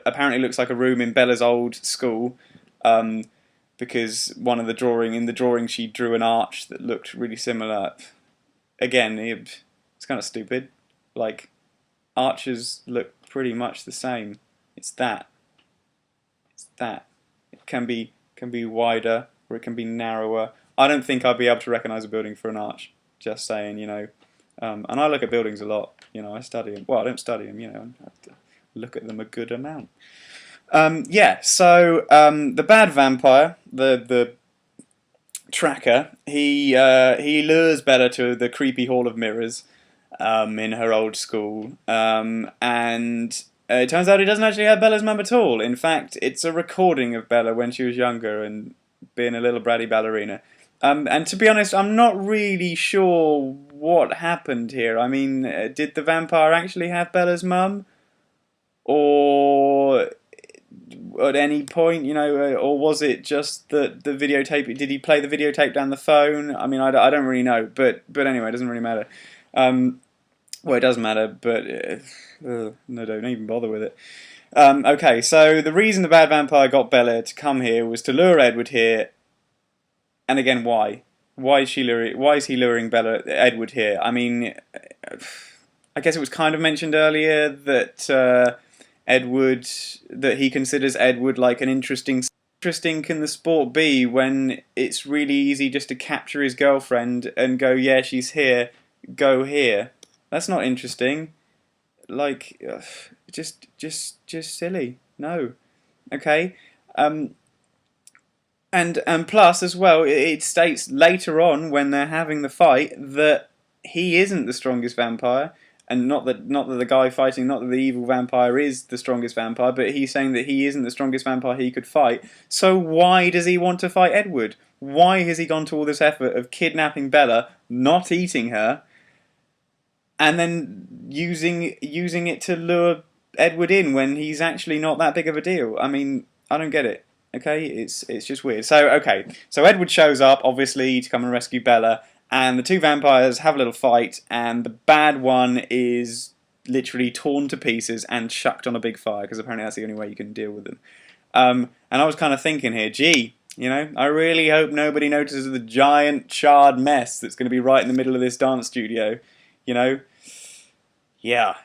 apparently looks like a room in Bella's old school, because in the drawing she drew an arch that looked really similar. Again, it's kind of stupid. Like, arches look pretty much the same. It's that. It can be wider or it can be narrower. I don't think I'd be able to recognise a building for an arch. Just saying, you know. And I look at buildings a lot. You know, I study them. Well, I don't study them. You know, I have to look at them a good amount. Yeah. So the bad vampire, the tracker, he lures Bella to the creepy Hall of Mirrors, in her old school, and it turns out he doesn't actually have Bella's mum at all. In fact, it's a recording of Bella when she was younger and being a little bratty ballerina. And to be honest, I'm not really sure what happened here. I mean, did the vampire actually have Bella's mum? Or at any point, you know, or was it just that the videotape, did he play the videotape down the phone? I mean, I don't really know, but anyway, it doesn't really matter. Well, it does matter, but no, don't even bother with it. Okay, so the reason the bad vampire got Bella to come here was to lure Edward here. And again, why? Why is he luring Edward here? I mean, I guess it was kind of mentioned earlier that that he considers Edward like an interesting can the sport be when it's really easy just to capture his girlfriend and go, yeah, she's here, go here. That's not interesting. Like, just silly. No. Okay. And plus, as well, it states later on when they're having the fight that he isn't the strongest vampire, and not that the guy fighting, not that the evil vampire is the strongest vampire, but he's saying that he isn't the strongest vampire he could fight. So why does he want to fight Edward? Why has he gone to all this effort of kidnapping Bella, not eating her, and then using it to lure Edward in when he's actually not that big of a deal? I mean, I don't get it. Okay, it's just weird. So Edward shows up, obviously, to come and rescue Bella, and the two vampires have a little fight, and the bad one is literally torn to pieces and chucked on a big fire, because apparently that's the only way you can deal with them. And I was kind of thinking here, gee, you know, I really hope nobody notices the giant charred mess that's going to be right in the middle of this dance studio, you know? Yeah,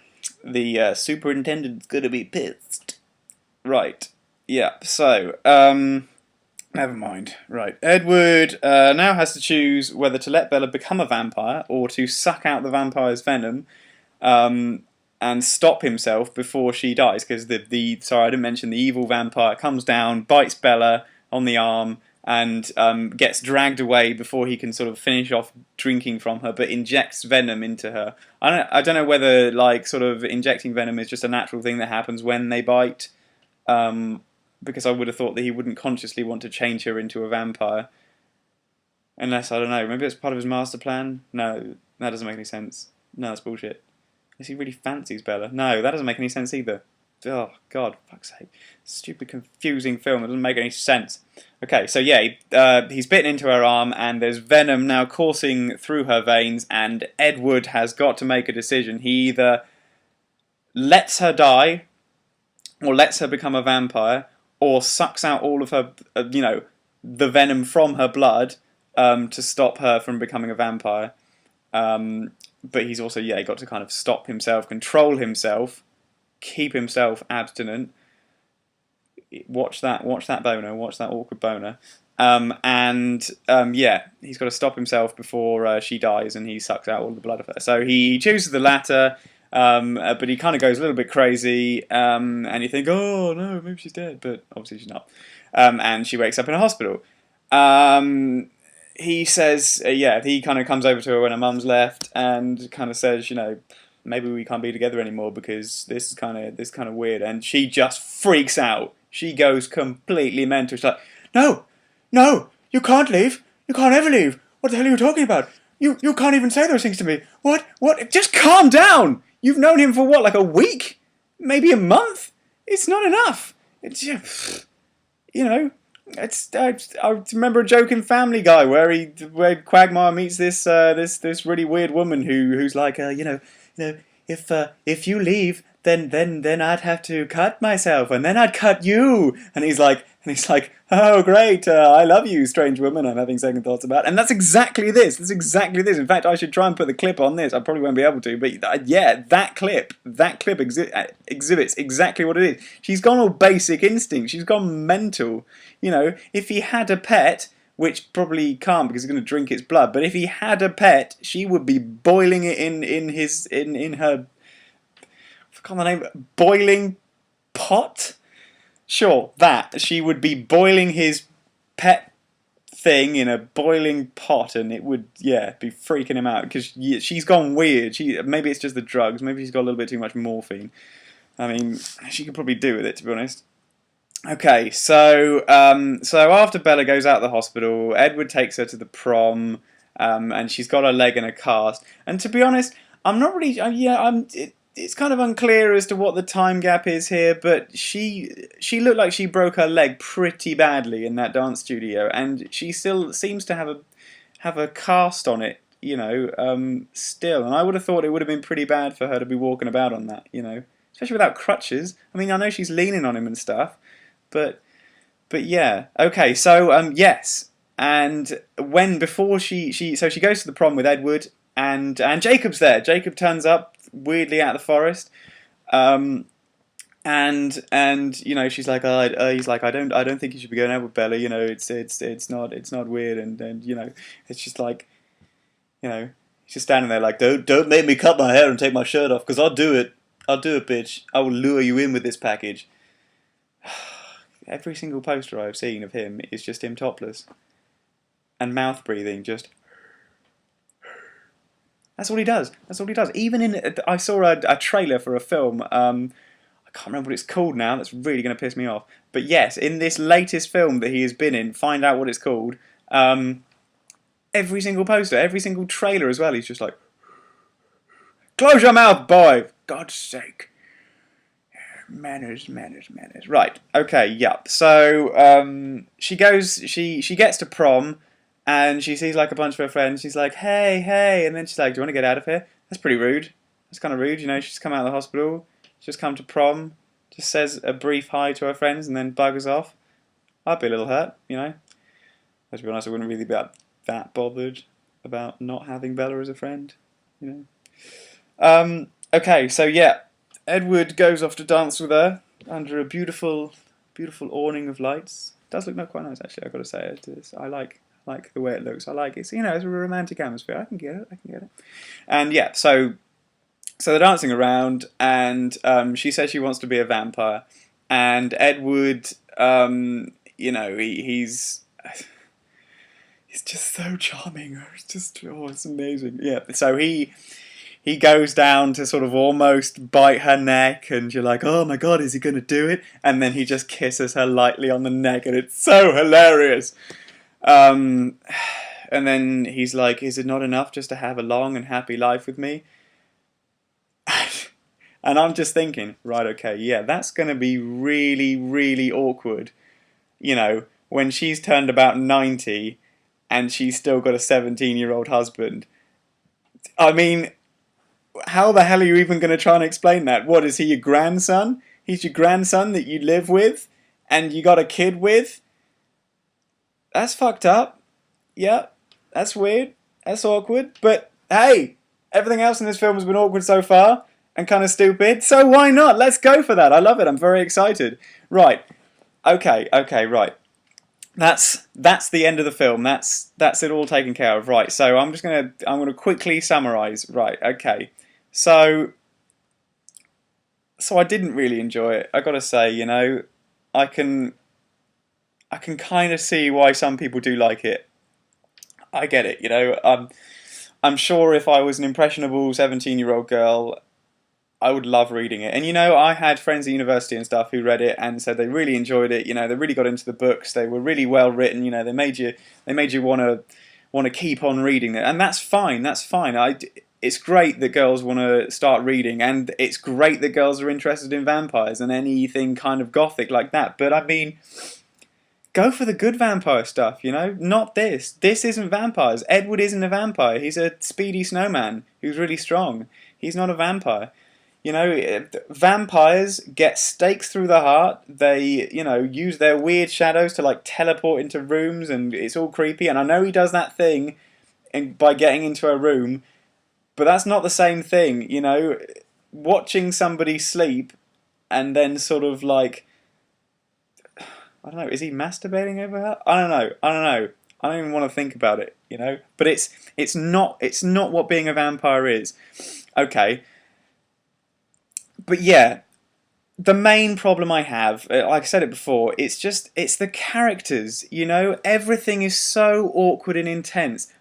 the superintendent's going to be pissed. Right. Yeah, so, never mind. Right, Edward now has to choose whether to let Bella become a vampire or to suck out the vampire's venom and stop himself before she dies. Because sorry, I didn't mention, the evil vampire comes down, bites Bella on the arm, and gets dragged away before he can sort of finish off drinking from her, but injects venom into her. I don't know whether, like, sort of injecting venom is just a natural thing that happens when they bite. Because I would have thought that he wouldn't consciously want to change her into a vampire. Unless, I don't know, maybe it's part of his master plan? No, that doesn't make any sense. No, that's bullshit. Unless he really fancies Bella. No, that doesn't make any sense either. Oh, God, fuck's sake. Stupid, confusing film. It doesn't make any sense. Okay, so yeah, he's bitten into her arm, and there's venom now coursing through her veins, and Edward has got to make a decision. He either lets her die, or lets her become a vampire, or sucks out all of her, the venom from her blood to stop her from becoming a vampire. But he's also, he got to kind of stop himself, control himself, keep himself abstinent. Watch that boner, watch that awkward boner. He's got to stop himself before she dies, and he sucks out all the blood of her. So he chooses the latter. But he kind of goes a little bit crazy, and you think, oh no, maybe she's dead, but obviously she's not. And she wakes up in a hospital. He says, he kind of comes over to her when her mum's left, and kind of says, maybe we can't be together anymore because this is kind of weird. And she just freaks out. She goes completely mental. She's like, no, you can't leave. You can't ever leave. What the hell are you talking about? You can't even say those things to me. What? Just calm down. You've known him for what, like a week? Maybe a month? It's not enough. It's just, I remember a joke in Family Guy where Quagmire meets this really weird woman who's like, if you leave, then I'd have to cut myself, and then I'd cut you. And he's like, oh great, I love you, strange woman. I'm having second thoughts about. And that's exactly this. That's exactly this. In fact, I should try and put the clip on this. I probably won't be able to, but yeah, that clip exhibits exactly what it is. She's gone all basic instinct. She's gone mental. You know, if he had a pet, which probably can't because he's going to drink its blood, but if he had a pet, she would be boiling it in her, I forgot the name, boiling pot? Sure, that. She would be boiling his pet thing in a boiling pot, and it would, yeah, be freaking him out, because she's gone weird. Maybe it's just the drugs, maybe she's got a little bit too much morphine. I mean, she could probably do with it, to be honest. Okay, so after Bella goes out of the hospital, Edward takes her to the prom, and she's got her leg in a cast. And to be honest, I'm not really. It's kind of unclear as to what the time gap is here, but she looked like she broke her leg pretty badly in that dance studio, and she still seems to have a cast on it, you know, still. And I would have thought it would have been pretty bad for her to be walking about on that, you know, especially without crutches. I mean, I know she's leaning on him and stuff. But yeah, okay. So yes, and before she goes to the prom with Edward, and Jacob's there. Jacob turns up weirdly out of the forest, and you know, she's like, he's like, I don't think you should be going out with Bella. You know, it's not weird, and you know, it's just like, you know, he's just standing there like, don't make me cut my hair and take my shirt off, because I'll do it, bitch. I will lure you in with this package. Every single poster I've seen of him is just him topless. And mouth breathing, just... That's all he does. That's all he does. Even I saw a trailer for a film, I can't remember what it's called now, that's really going to piss me off. But yes, in this latest film that he has been in, find out what it's called, every single poster, every single trailer as well, he's just like... Close your mouth, boy! For God's sake. Manners. Right, okay, yep. So, she gets to prom, and she sees like a bunch of her friends. She's like, hey, and then she's like, do you want to get out of here? That's pretty rude. That's kind of rude, you know, she's come out of the hospital, she's just come to prom, just says a brief hi to her friends, and then buggers off. I'd be a little hurt, you know. To be honest, I wouldn't really be that bothered about not having Bella as a friend, you know. Okay, so yeah. Edward goes off to dance with her under a beautiful awning of lights. It does look quite nice, actually, I've got to say. I like the way it looks. I like it. It's, you know, it's a romantic atmosphere. I can get it. And yeah, so they're dancing around, and she says she wants to be a vampire. And Edward, you know, he's just so charming. It's just, it's amazing. Yeah, so he goes down to sort of almost bite her neck, and you're like, oh my god, is he going to do it? And then he just kisses her lightly on the neck, and it's so hilarious. And then he's like, is it not enough just to have a long and happy life with me? And I'm just thinking, right, okay, yeah, that's going to be really, really awkward, you know, when she's turned about 90 and she's still got a 17-year-old husband. I mean... How the hell are you even going to try and explain that? What, is he your grandson? He's your grandson that you live with and you got a kid with? That's fucked up. Yeah, that's weird. That's awkward. But hey, everything else in this film has been awkward so far and kind of stupid. So why not? Let's go for that. I love it. I'm very excited. Right. Okay, right. That's the end of the film. That's it all taken care of. Right. So I'm gonna quickly summarize. Right. Okay. So I didn't really enjoy it. I gotta say, you know, I can kind of see why some people do like it. I get it, you know. I'm sure if I was an impressionable 17-year-old girl, I would love reading it. And you know, I had friends at university and stuff who read it and said they really enjoyed it. You know, they really got into the books. They were really well written. You know, they made you want to keep on reading it, and that's fine. That's fine. It's great that girls want to start reading, and it's great that girls are interested in vampires and anything kind of gothic like that. But I mean, go for the good vampire stuff, you know? Not this. This isn't vampires. Edward isn't a vampire. He's a speedy snowman who's really strong. He's not a vampire. You know, vampires get stakes through the heart. They, you know, use their weird shadows to like teleport into rooms, and it's all creepy. And I know he does that thing by getting into a room, but that's not the same thing. You know, watching somebody sleep and then sort of like, I don't know, is he masturbating over her? I don't know. I don't know. I don't even want to think about it. You know, but it's not what being a vampire is. Okay. But yeah, the main problem I have, like I said it before, it's the characters. You know, everything is so awkward and intense.